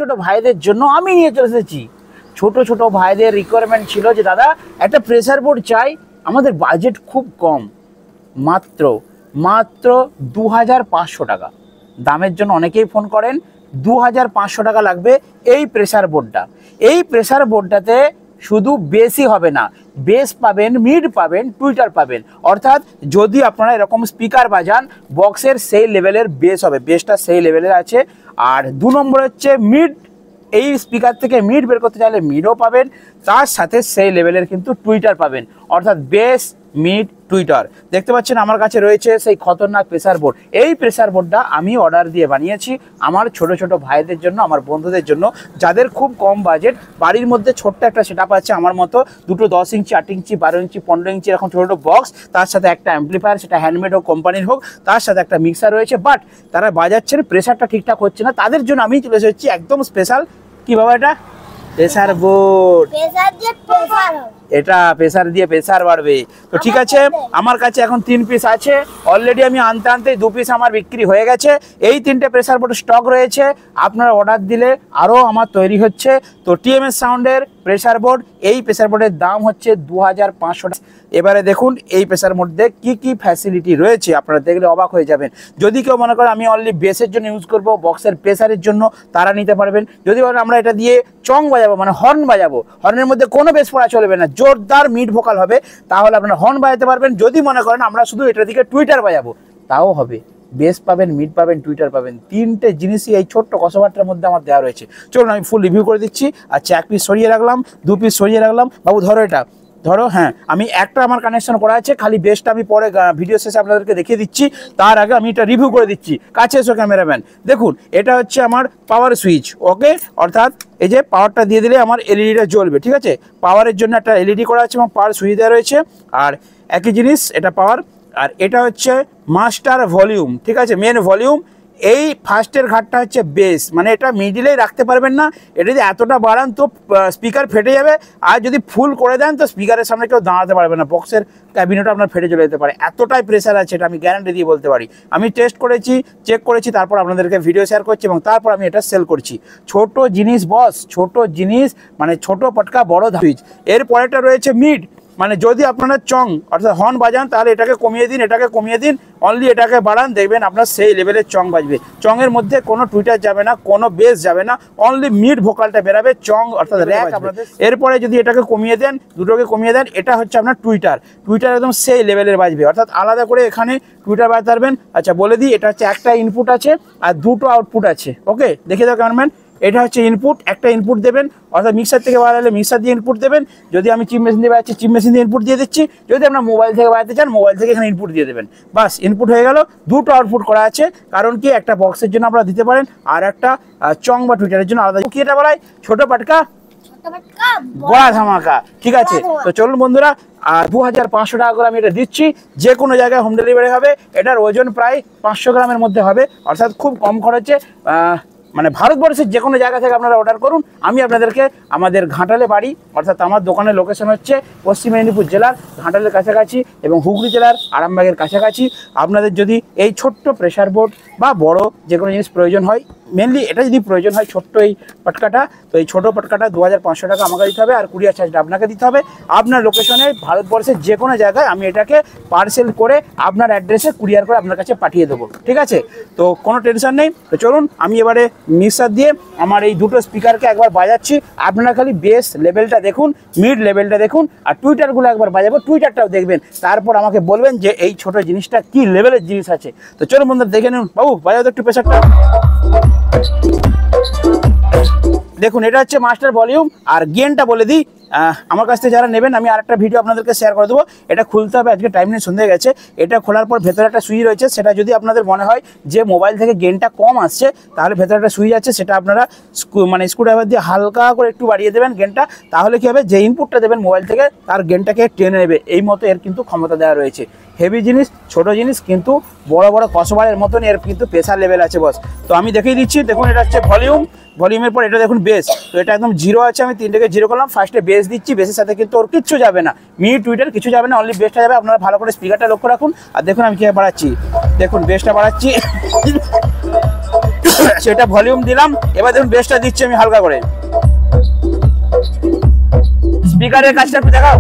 ছোট ভাইদের জন্য আমি নিয়ে চলে এসেছি। ছোট ছোট ভাইদের রিকোয়ারমেন্ট ছিল যে দাদা একটা প্রেসার বোর্ড চাই, আমাদের বাজেট খুব কম, মাত্র মাত্র 2500 টাকা দামের জন্য অনেকেই ফোন করেন। 2500 টাকা লাগবে এই প্রেসার বোর্ডটা। এই প্রেসার বোর্ডটাতে শুধু বেসই হবে না, বেস পাবেন, মিড পাবেন, টুইটার পাবেন। অর্থাৎ যদি আপনারা এরকম স্পিকার বাজান, বক্সের সেই লেভেলের বেস হবে, বেসটা সেই লেভেলের আছে। আর 2 নম্বর হচ্ছে মিড, এই স্পিকার থেকে মিড বের করতে চাইলে মিডও পাবেন, তার সাথে সেই লেভেলের কিন্তু টুইটার পাবেন। অর্থাৎ বেস, মিড, টুইটার। দেখতে পাচ্ছেন আমার কাছে রয়েছে সেই খতরনাক প্রেসার বোর্ড। এই প্রেসার বোর্ডটা আমি অর্ডার দিয়ে বানিয়েছি আমার ছোট ছোট ভাইদের জন্য, আমার বন্ধুদের জন্য, যাদের খুব কম বাজেট, বাড়ির মধ্যে ছোট্ট একটা সেটআপ আছে আমার মতো, দুটো 10 ইঞ্চি, 8 ইঞ্চি, 12 ইঞ্চি, 15 ইঞ্চি এরকম ছোটো ছোটো বক্স, তার সাথে একটা অ্যাম্পলিফায়ার, সেটা হ্যান্ডমেড হোক কোম্পানির হোক, তার সাথে একটা মিক্সার রয়েছে। বাট তারা বাজাচ্ছেন, প্রেসারটা ঠিকঠাক হচ্ছে না, তাদের জন্য আমি চলে এসেছি একদম স্পেশাল। কি বাবা এটা? Pressure board. এটা প্রেসার দিয়ে প্রেসার বাড়বে। তো ঠিক আছে, আমার কাছে এখন 3 পিস আছে অলরেডি। আমি আনতে আনতে 2 পিস আমার বিক্রি হয়ে গেছে। এই 3টে প্রেসার বোর্ড স্টক রয়েছে, আপনারা অর্ডার দিলে আরও আমার তৈরি হচ্ছে। তো টিএমএস সাউন্ডের প্রেসার বোর্ড, এই প্রেসার বোর্ডের দাম হচ্ছে 2500 টাকা। এবারে দেখুন এই প্রেসার মধ্যে কি কি ফ্যাসিলিটি রয়েছে, আপনারা দেখলে অবাক হয়ে যাবেন। যদি কেউ মনে করেন আমি অনলি বেসের জন্য ইউজ করব, বক্সের প্রেসারের জন্য, তারা নিতে পারবেন। যদি বলেন আমরা এটা দিয়ে চং বাজাবো, মানে হর্ন বাজাবো, হর্নের মধ্যে কোনো বেস পড়া চলবে না, জোরদার মিড ভোকাল হবে, তাহলে আপনারা হর্ন বাজাতে পারবেন। যদি মনে করেন আমরা শুধু এটা থেকে টুইটার বাজাবো, তাও হবে। বেস পাবেন, মিড পাবেন, টুইটার পাবেন, 3টে জিনিসই এই ছোট্ট কসবারটার মধ্যে আমার দেওয়া রয়েছে। চলুন আমি ফুল রিভিউ করে দিচ্ছি। আচ্ছা, 1 পিস সরিয়ে রাখলাম, 2 পিস সরিয়ে রাখলাম। বাবু ধরো এটা, ধরো। হ্যাঁ, আমি একটা আমার কানেকশন করা আছে, খালি বেসটা আমি পরে ভিডিও শেষে আপনাদেরকে দেখিয়ে দিচ্ছি। তার আগে আমি এটা রিভিউ করে দিচ্ছি। কাছে এসো ক্যামেরাম্যান। দেখুন এটা হচ্ছে আমার পাওয়ার সুইচ, ওকে। অর্থাৎ এই যে পাওয়ারটা দিয়ে দিলে আমার এলইডিটা জ্বলবে, ঠিক আছে। পাওয়ারের জন্য একটা এলইডি করা আছে এবং পাওয়ার সুইচ দেওয়া রয়েছে। আর একই জিনিস, এটা পাওয়ার। আর এটা হচ্ছে মাস্টার ভলিউম, ঠিক আছে, মেন ভলিউম। এই ফার্স্টের ঘাটটা হচ্ছে বেস, মানে এটা মিডিলেই রাখতে পারবেন না, এটা যদি এতটা বাড়ান তো স্পিকার ফেটে যাবে। আর যদি ফুল করে দেন তো স্পিকারের সামনে কেউ দাঁড়াতে পারবে না, বক্সের ক্যাবিনেটটা আপনার ফেটে চলে যেতে পারে, এতটাই প্রেসার আছে, এটা আমি গ্যারান্টি দিয়ে বলতে পারি। আমি টেস্ট করেছি, চেক করেছি, তারপর আপনাদেরকে ভিডিও শেয়ার করছি এবং তারপর আমি এটা সেল করছি। ছোট জিনিস বস, ছোট জিনিস, মানে ছোট পটকা বড় সুইচ। এর পরেটা রয়েছে মিড, মানে যদি আপনারা চং অর্থাৎ হর্ন বাজান তাহলে এটাকে কমিয়ে দিন, এটাকে কমিয়ে দিন, অনলি এটাকে বাড়ান, দেখবেন আপনার সেই লেভেলের চং বাজবে। চংয়ের মধ্যে কোনো টুইটার যাবে না, কোনো বেস যাবে না, অনলি মিড ভোকালটা বেরাবে, চং অর্থাৎ র্যাক আপনাদের। এরপরে যদি এটাকে কমিয়ে দেন, দুটোকে কমিয়ে দেন, এটা হচ্ছে আপনার টুইটার। টুইটার একদম সেই লেভেলের বাজবে, অর্থাৎ আলাদা করে এখানে টুইটার বাজাতে পারবেন। আচ্ছা বলে দিই, এটা হচ্ছে একটা ইনপুট আছে আর 2টো আউটপুট আছে, ওকে। দেখে দাও ক্যামেরাম্যান, এটা হচ্ছে ইনপুট, একটা ইনপুট দেবেন, অর্থাৎ মিক্সার থেকে বাজালে মিক্সার দিয়ে ইনপুট দেবেন। যদি আমি চিপ মেশিন দিয়ে বাজাচ্ছি, চিপ মেশিন দিয়ে ইনপুট দিয়ে দিচ্ছি। যদি আপনার মোবাইল থেকে বাজাতে চান, মোবাইল থেকে এখানে ইনপুট দিয়ে দেবেন, বাস ইনপুট হয়ে গেল। 2টো আউটপুট করা আছে, কারণ কি একটা বক্সের জন্য আপনারা দিতে পারেন, আর একটা চং বা টুইটারের জন্য আলাদা। কি এটা বলাই? ছোট পাটকা বড়া ধামাকা, ঠিক আছে। তো চলুন বন্ধুরা, আর 2500 টাকা করে আমি এটা দিচ্ছি, যে কোনো জায়গায় হোম ডেলিভারি হবে। এটার ওজন প্রায় 500 গ্রামের মধ্যে হবে, অর্থাৎ খুব কম খরচে, মানে ভারতবর্ষের যে কোনো জায়গা থেকে আপনারা অর্ডার করুন। আমি আপনাদেরকে আমাদের ঘাটালে বাড়ি, অর্থাৎ আমার দোকানের লোকেশন হচ্ছে পশ্চিম মেদিনীপুর জেলার ঘাটালের কাছাকাছি এবং হুগলি জেলার আরামবাগের কাছাকাছি। আপনাদের যদি এই ছোট্ট প্রেসার বোর্ড বা বড় যে কোনো জিনিস প্রয়োজন হয়, মেনলি এটা যদি প্রয়োজন হয় ছোট্ট এই পটকাটা, তো এই ছোটো পটকাটা 2500 টাকা আমাকে দিতে হবে, আর কুরিয়ার চার্জটা আপনাকে দিতে হবে। আপনার লোকেশনে ভারতবর্ষের যে কোনো জায়গায় আমি এটাকে পার্সেল করে আপনার অ্যাড্রেসে কুরিয়ার করে আপনার কাছে পাঠিয়ে দেবো, ঠিক আছে। তো কোনো টেনশন নেই। তো চলুন আমি এবারে মিক্সার দিয়ে আমার এই 2টো স্পিকারকে একবার বাজাচ্ছি। আপনারা খালি বেস লেভেলটা দেখুন, মিড লেভেলটা দেখুন, আর টুইটারগুলো একবার বাজাবো, টুইটারটাও দেখবেন, তারপর আমাকে বলবেন যে এই ছোট জিনিসটা কি লেভেলের জিনিস আছে। তো চলুন বন্ধুরা দেখে নিন। বাবু বাজাও তো একটু প্রেসারটা। দেখুন এটা হচ্ছে মাস্টার ভলিউম। আর গেনটা বলে দিই, আমার কাছ থেকে যারা নেবেন আমি আরেকটা ভিডিও আপনাদেরকে শেয়ার করে দেবো। এটা খুলতে হবে, আজকে টাইম নেই, সন্ধ্যে গেছে। এটা খোলার পর ভেতরে একটা সুইচ রয়েছে, সেটা যদি আপনাদের মনে হয় যে মোবাইল থেকে গেনটা কম আসছে, তাহলে ভেতরে একটা সুইচ আছে, সেটা আপনারা মানে স্ক্রুড্রাইভার দিয়ে হালকা করে একটু বাড়িয়ে দেবেন গেনটা। তাহলে কী হবে, যে ইনপুটটা দেবেন মোবাইল থেকে তার গেনটাকে টেনে নেবে, এই মতো এর কিন্তু ক্ষমতা দেওয়া রয়েছে। হেভি জিনিস, ছোট জিনিস, কিন্তু বড় বড় কসবারের মতন এর কিন্তু প্রেসার লেভেল আছে বস। তো আমি দেখিয়ে দিচ্ছি, দেখুন এটা হচ্ছে ভলিউম, ভলিউমের পর এটা দেখুন বেস। তো এটা একদম 0 আছে, আমি 3টাকে 0 করলাম, ফার্স্টে বেস দিচ্ছি, বেসের সাথে কিন্তু ওর কিচ্ছু যাবে না, মিড টুইটার কিছু যাবে না, অনলি বেসটা যাবে। আপনারা ভালো করে স্পিকারটা লক্ষ্য রাখুন। আর দেখুন আমি কীভাবে বাড়াচ্ছি, দেখুন বেসটা বাড়াচ্ছি, আছে, এটা ভলিউম দিলাম। এবার দেখুন বেসটা দিচ্ছি আমি হালকা করে। স্পিকারের কাজটা একটু দেখাও।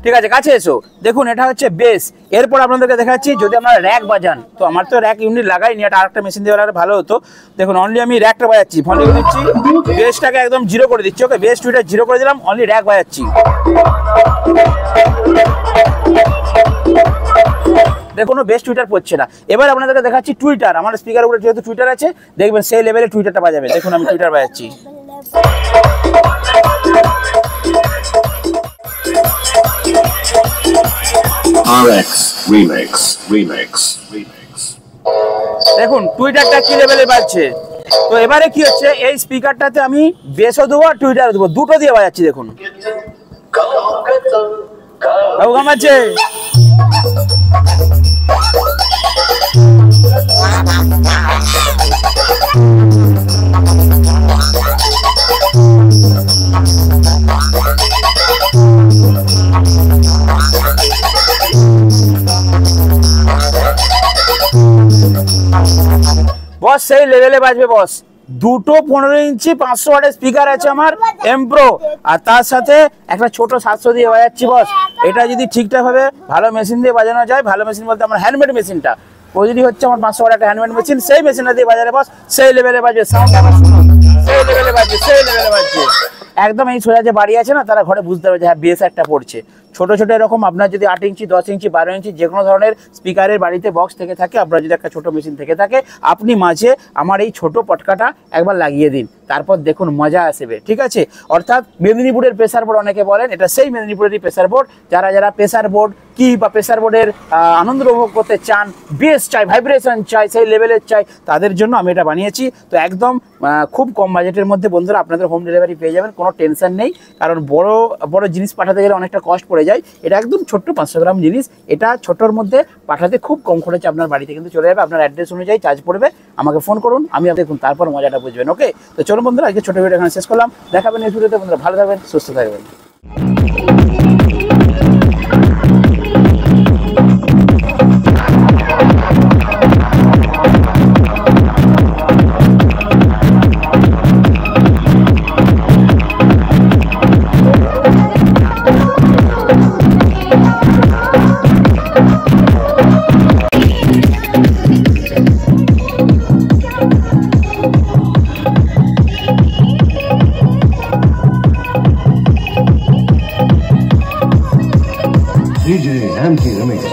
ঠিক আছে, কাছে এসো। দেখুন এটা হচ্ছে বেস। এরপর আপনাদেরকে দেখাচ্ছি যদি আপনারা র্যাক বাজান, তো আমার তো র্যাক ইউনিট লাগাইনি, এটা আরেকটা মেশিন দিয়ে লাগালে ভালো হতো। দেখুন অনলি আমি র্যাকটা বাজাচ্ছি, ভলিউম দিচ্ছি, বেসটাকে একদম জিরো করে দিচ্ছি। ওকে, বেস টুইটার জিরো করে দিলাম, অনলি র্যাক বাজাচ্ছি। দেখুন বেস টুইটার পড়ছে না। এবার আপনাদেরকে দেখাচ্ছি টুইটার। আমার স্পিকার উপরে যেহেতু টুইটার আছে, দেখবেন সেই লেভেলে টুইটারটা বাজাবে। দেখুন আমি Twitter বাজাচ্ছি। RX Remix Remix Remix দেখুন টুইটারটা কি লেভেলে বাজছে। তো এবারে কি হচ্ছে, এই স্পিকারটাতে আমি বেসও দেবো আর টুইটারও দেবো, দুটো দিয়ে বাজাচ্ছি। দেখুন বাবু কেমন আছে? বস সেই লেভেলে বাজবে বস। দুটো 15 ইঞ্চি 500 ওয়াটের স্পিকার আছে আমার এমপ্রো, আর তার সাথে একটা ছোট 700 দিয়ে বাজাচ্ছি বস। এটা যদি ঠিকঠাক ভাবে ভালো মেশিন দিয়ে বাজানো যায়, ভালো মেশিন বলতে আমার হ্যান্ডমেড মেশিনটা, প্রতিটি হচ্ছে আমার 500 ওয়াট একটা হ্যান্ডমেড মেশিন, সেই মেশিনটা দিয়ে বাজারে বস সেই লেভেলে বাজবে। সাউন্ড আমার শুনুন, সেই লেভেলে বাজবে, সেই লেভেলে বাজছে একদম। এই সোজা যে বাড়ি আছে না, তারা ঘরে বুঝতে পারবে যে হ্যাঁ বেস একটা পড়ছে। ছোট ছোট এরকম আপনার যদি 8 ইঞ্চি 10 ইঞ্চি 12 ইঞ্চি যে কোনো ধরনের স্পিকারের বাড়িতে বক্স থেকে থাকে, আপনার যদি একটা ছোট মেশিন থেকে থাকে, আপনি মাঝে আমার এই ছোট পটকাটা একবার লাগিয়ে দিন, তারপর দেখুন মজা আসবে। ঠিক আছে, অর্থাৎ মেদিনীপুরের প্রেসার বোর্ড অনেকে বলেন, এটা সেই মেদিনীপুরেরই প্রেসার বোর্ড। যারা যারা প্রেসার বোর্ড কি বা প্রেসার বোর্ডের আনন্দ উপভোগ করতে চান, বেস চাই, ভাইব্রেশন চাই, সেই লেভেলের চাই, তাদের জন্য আমি এটা বানিয়েছি। তো একদম খুব কম বাজেটের মধ্যে বন্ধুরা আপনাদের হোম ডেলিভারি পেয়ে যাবেন, কোনো টেনশন নেই। কারণ বড় বড় জিনিস পাঠাতে গেলে অনেকটা কস্ট পড়ে যায়, এটা একদম ছোট্ট 500 গ্রাম জিনিস, এটা ছোটোর মধ্যে পাঠাতে খুব কম খরচে আপনার বাড়িতে কিন্তু চলে যাবে। আপনার অ্যাড্রেস অনুযায়ী চার্জ পড়বে, আমাকে ফোন করুন, আমি দেখুন তারপর মজাটা বুঝবেন। ওকে, তো চলুন বন্ধুরা আজকে ছোটো ভিডিও এখানে শেষ করলাম। দেখাবেন নেক্সট ভিডিওতে। বন্ধুরা ভালো থাকবেন, সুস্থ থাকবেন। DJ Anti Remix